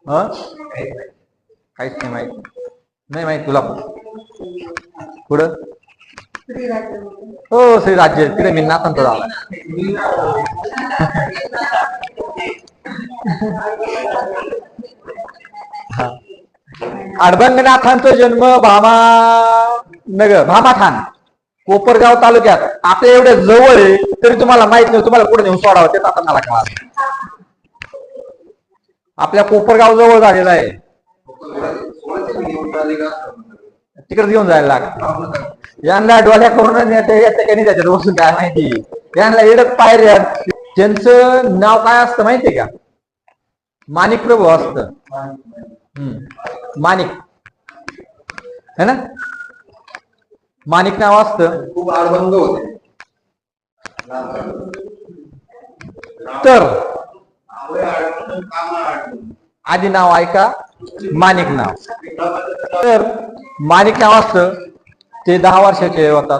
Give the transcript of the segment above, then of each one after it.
हं? काहीच नाही माहित. नाही माहित तुला पुढं. हो श्री राज्य तिकडे मी नाथांचा झाला. अडबंगनाथांचा जन्म भामाठाण कोपरगाव तालुक्यात. आता एवढ्या जवळ आहे तरी तुम्हाला माहित नाही, तुम्हाला पुढे नेऊन सोडावं ते आता मला कळालं. आपल्या कोपरगाव जवळ झालेला आहे. तिकडे घेऊन जायला लागत. यांना डोळ्या करून त्याच्यात बसून काय माहिती, यांना एडत पायऱ्या. त्यांचं नाव काय असतं माहितीये का? माणिक प्रभू असत. माणिक है ना, माणिक नाव असतं. खूप अडबंग होते. तर आधी नाव ऐका, माणिक नाव. तर माणिक नाव असतं. ते 10 वर्षाचे होतात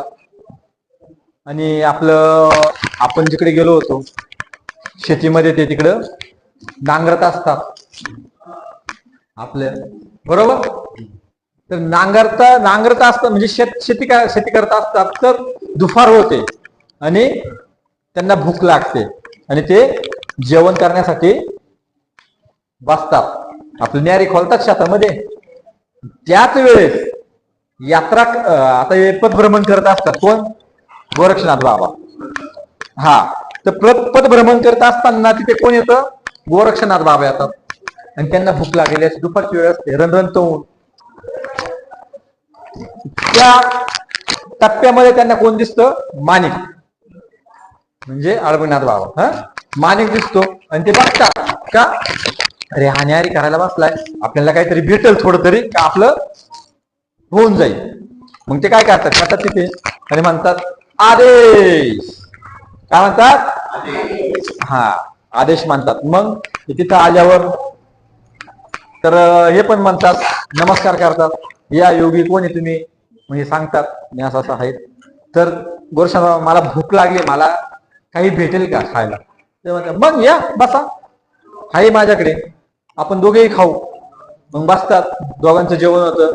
आणि आपण जिकडे गेलो होतो शेतीमध्ये ते तिकडं नांगरत असतात आपल्या बरोबर. तर नांगरत असतात म्हणजे शेती करत असतात. तर दुपार होते आणि त्यांना भूक लागते आणि ते जेवण करण्यासाठी बसतात. आपली न्यारी खोलतात शेतामध्ये. त्याच वेळेस यात्रा आता हे पदभ्रमण करत असतात. कोण? गोरक्षनाथ बाबा. हा, तर पदभ्रमण करत असताना तिथे कोण येतं? गोरक्षनाथ बाबा येतात आणि त्यांना भूक लागलेली असते. दुपारची वेळ असते. रणरणत होऊन त्या टप्प्यामध्ये त्यांना कोण दिसतं? माणिक म्हणजे अडबंगनाथ बाबा. हा, माणिक दिसतो आणि ते बघतात का अरे हा न्यारी करायला बसलाय, आपल्याला काहीतरी भेटेल थोडं तरी का आपलं होऊन जाईल. मग ते काय करतात तिथे आणि म्हणतात आदेश. काय म्हणतात? हा, आदेश म्हणतात. मग तिथं आल्यावर तर हे पण म्हणतात, नमस्कार करतात. या योगी कोण आहे तुम्ही? म्हणजे सांगतात मी असं असं आहे. तर गोरक्षनाथ मला भूक लागली, मला काही भेटेल का खायला? ते म्हणतात मग या बसा, आहे माझ्याकडे, आपण दोघेही खाऊ. मग बसतात. दोघांचं जेवण होतं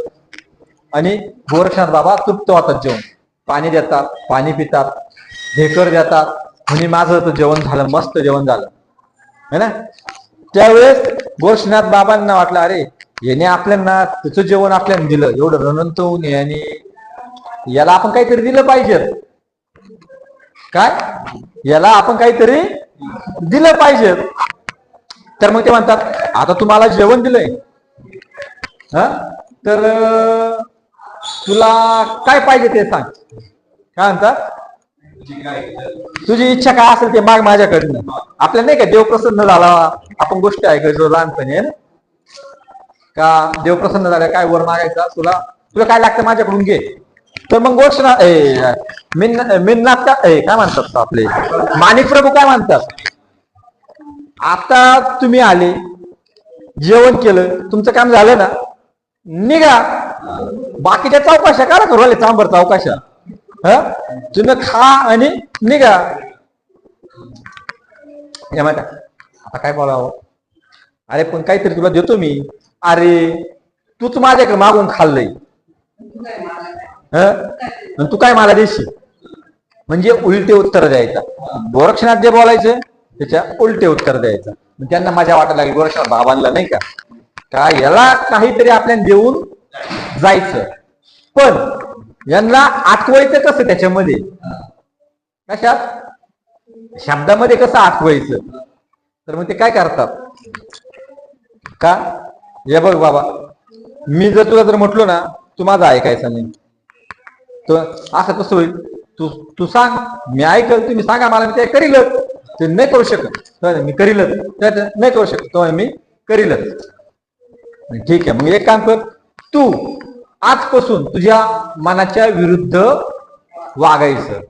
आणि गोरक्षनाथ बाबा तृप्त होतात. जेवण पाणी देतात, पाणी पितात, ढेकर देतात. म्हणजे माझं तर जेवण झालं, मस्त जेवण झालं है ना. त्यावेळेस गोरक्षनाथ बाबांना वाटलं अरे याने आपल्याला त्याचं जेवण आपल्याला दिलं, एवढं रणंत होऊन आणि याला आपण काहीतरी दिलं पाहिजे. काय याला आपण काहीतरी दिलं पाहिजे. तर मग ते म्हणतात आता तुम्हाला जेवण दिलंय, तर तुला काय पाहिजे ते सांग. काय म्हणतात? तुझी इच्छा काय असेल ते माग माझ्याकडनं. आपल्याला नाही का देव प्रसन्न झाला, आपण गोष्ट ऐकायचो लहानपणी आहे ना, का देव प्रसन्न झाला काय वर मागायचा, तुला काय लागतं माझ्याकडून घे. तर मग गोष्ट मिन्नाथ काय म्हणतात आपले माणिक प्रभू काय म्हणतात, आता तुम्ही आले, जेवण केलं, तुमचं काम झालं ना, निघा. बाकीच्या चौकशा करा करू आले चांबर चौकशा. तुम्ही खा आणि निघा. आता काय बोलावं, अरे पण काहीतरी तुला देतो मी. अरे तूच माझ्याकडे मागून खाल्लंय, तू काय मला देशील? म्हणजे उलटे उत्तर द्यायचा. गोरक्षनाथ जे बोलायचं त्याच्या उलटे उत्तर द्यायचं. त्यांना माझ्या वाटायला लागली गोरक्षनाथ बाबांना नाही का याला काहीतरी आपल्याला देऊन जायचं, पण यांना आठवायचं कसं त्याच्यामध्ये, कशात शब्दामध्ये कसं आठवायचं. तर मग ते काय करतात का, हे बघ बाबा, मी जर तुला म्हटलो ना तू माझं ऐकायचं नाही, तर असं कसं होईल? तू सांग, मी ऐकल, तुम्ही सांगा मला, मी ते करीलच. ते नाही करू शकत मी करीलच, नाही करू शकत तो मी करीलच. ठीक आहे, मग एक काम कर, तू आजपासून तुझ्या मनाच्या विरुद्ध वागायचं,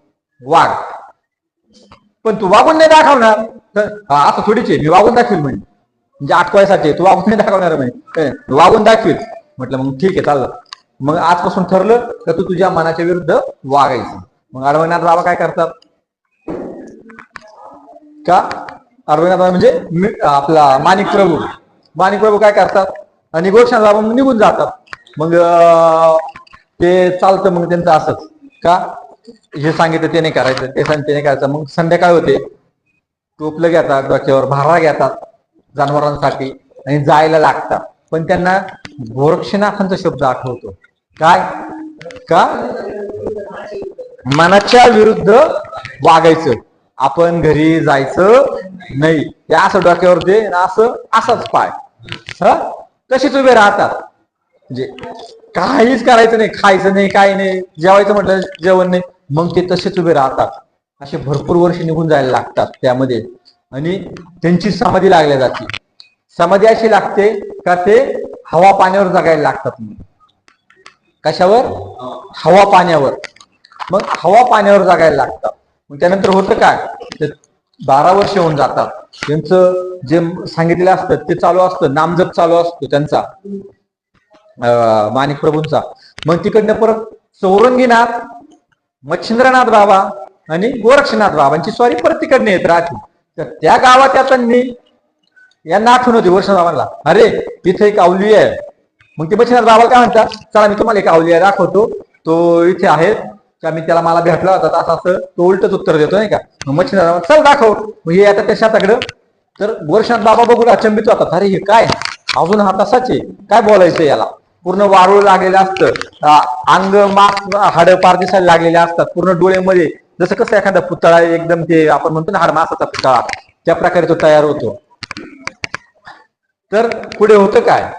वाग. पण तू वागून नाही दाखवणार. असं थोडीच आहे, मी वागून दाखवील म्हणजे आठवायसाठी तू वागून नाही दाखवणार म्हणजे वागून दाखवील. म्हटलं मग ठीक आहे चाललं. मग आजपासून ठरलं तर तू तुझ्या मनाच्या विरुद्ध वागायचं. मग अडबंगनाथ बाबा काय करतात का, अडबंगनाथ बाबा म्हणजे आपला माणिक प्रभू माणिक प्रभू काय करतात आणि गोरक्षनाथ बाबा मग निघून जातात. मग ते चालतं मग त्यांचं असंच का हे सांगितलं ते नाही करायचं, ते सांगितलं ते नाही करायचं. मग संध्याकाळ होते, टोपलं घेतात डोक्यावर, भारा घेतात जनावरांसाठी आणि जायला लागतात. पण त्यांना गोरक्षनाथांचा शब्द आठवतो, काय का मनाच्या विरुद्ध वागायचं, आपण घरी जायचं नाही. ते असं डोक्यावर ते असं असाच पाय तशीच उभे राहतात. म्हणजे काहीच करायचं नाही, खायचं नाही, काही नाही, जेवायचं म्हटलं जेवण नाही, मग ते तसेच उभे राहतात. असे भरपूर वर्ष निघून जायला लागतात त्यामध्ये. आणि त्यांची समाधी लागल्या जाते. समाधी अशी लागते का ते हवा पाण्यावर जगायला लागतात. कशावर? हवा पाण्यावर. मग हवा पाण्यावर जगायला लागतात. मग त्यानंतर होतं काय, 12 वर्ष होऊन जातात. त्यांचं जे सांगितलेलं असतं ते चालू असतं, नामजप चालू असतो त्यांचा, माणिक प्रभूंचा. मग तिकडनं परत चौरंगीनाथ, मच्छिंद्रनाथ बाबा आणि गोरक्षनाथ बाबांची स्वारी परत तिकडनं येत राहते. तर त्या गावात त्यांनी यांना आठवण होती वर्ष बाबांना, अरे इथे एक आवली आहे. मग ते मच्छिंद्रनाथ बाबा काय म्हणतात, चला मी तुम्हाला एक आवली आहे दाखवतो, तो इथे आहे का, मी त्याला मला भेटला होता असं असं, तो उलटच उत्तर देतो नाही का. मग मच्छिंद्रनाथ चल दाखव. मग हे आता त्या शेताकडं. तर गोरक्षनाथ बाबा बघून अचंबित होतात, अरे हे काय अजून हा तसाच आहे, काय बोलायचं याला. पूर्ण वारूळ लागलेलं असतं, अंग मास हाड पार दिसायला लागलेले असतात, पूर्ण डोळ्यामध्ये जसं कसं एखादा पुतळा एकदम ते आपण म्हणतो ना हाड मासाचा पुतळा, त्या प्रकारे तो तयार होतो. तर पुढे होतं काय,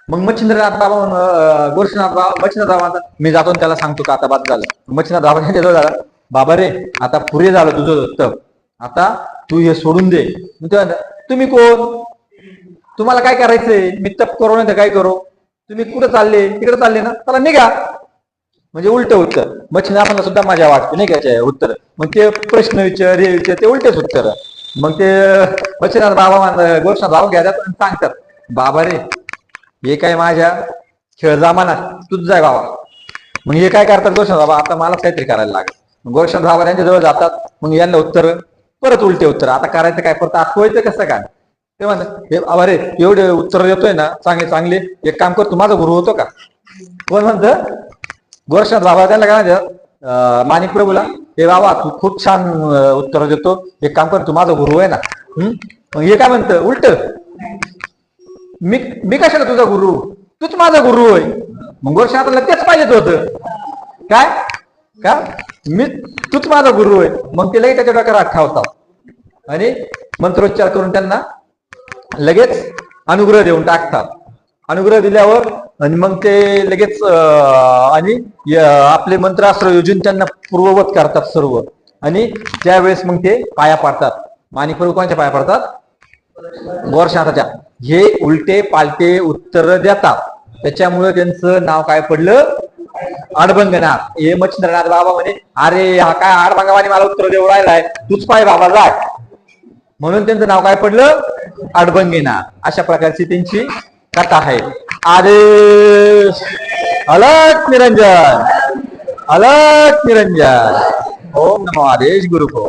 मग मच्छिंद्रनाथ बाबा गोरक्षनाथ बाबा मच्छिंद्रनाथ बाबा मी जातो त्याला सांगतो का आता बाद झालं. मच्छिंद्रनाथ बाबा झाला, बाबा रे आता पुरे झालं तुझं तप, आता तू हे सोडून दे. तुम्ही कोण, तुम्हाला काय करायचंय, मी तप करू नाही तर काय करू, तुम्ही कुठं चालले, तिकडे चालले ना, त्याला निघा. म्हणजे उलट उत्तर. मच्छिंद्रनाथांना सुद्धा मजा वाटते नाही का उत्तर. मग ते प्रश्न विचार हे विचार ते उलटेच उत्तर. मग ते मच्छिंद्रनाथ बाबा गोरक्षनाथ बाबा घ्यायला सांगतात, बाबा रे हे काय माझ्या खेळ जमानात तूच जाय बाबा. मग हे काय करतात गोरक्षनाथ बाबा, आता मला काहीतरी करायला लागेल. गोरक्षनाथ बाबा यांच्या जवळ जातात. मग यांना उत्तर परत उलटे उत्तर. आता करायचं काय, परत आठवायचं कसं काय. ते म्हणतात हे बाबा रे एवढे उत्तर देतोय ना चांगले चांगले, एक काम कर तू माझा गुरु होतो का. कोण म्हणतं, गोरक्षनाथ बाबा त्यांना काय म्हणतात माणिक प्रभूला, हे बाबा तू खूप छान उत्तर देतो, एक काम कर तू माझा गुरु आहे ना. मग हे काय म्हणतं उलट, मी कशाला तुझा गुरु, तूच माझा गुरु होय. मग गोरक्षनाथाला तेच पाहिजेच होतं, काय का तूच माझा गुरु होय. मग ते लगेच त्याच्या डोक्यावर हात ठेवतात आणि मंत्रोच्चार करून त्यांना लगेच अनुग्रह देऊन टाकतात. अनुग्रह दिल्यावर आणि मग ते लगेच आणि आपले मंत्रास्त्र योजून त्यांना पूर्ववत करतात सर्व. आणि त्यावेळेस मग ते पाया पडतात. माणिक प्रभू कोणाच्या पाया पडतात, गोरक्षनाथाच्या. हे उलटे पालटे उत्तर देतात, त्याच्यामुळे त्यांचं नाव काय पडलं, अडभंगनाथ. हे मच्छिंद्रनाथ बाबा म्हणे, अरे हा काय आडभंगावानी मला उत्तर देऊ राहिलाय, तूच पाय बाबा जाय. म्हणून त्यांचं नाव काय पडलं, अडभंगनाथ. अशा प्रकारची त्यांची कथा आहे. आदेश अलट निरंजन, अलट निरंजन. ओम नमो आदेश गुरु को.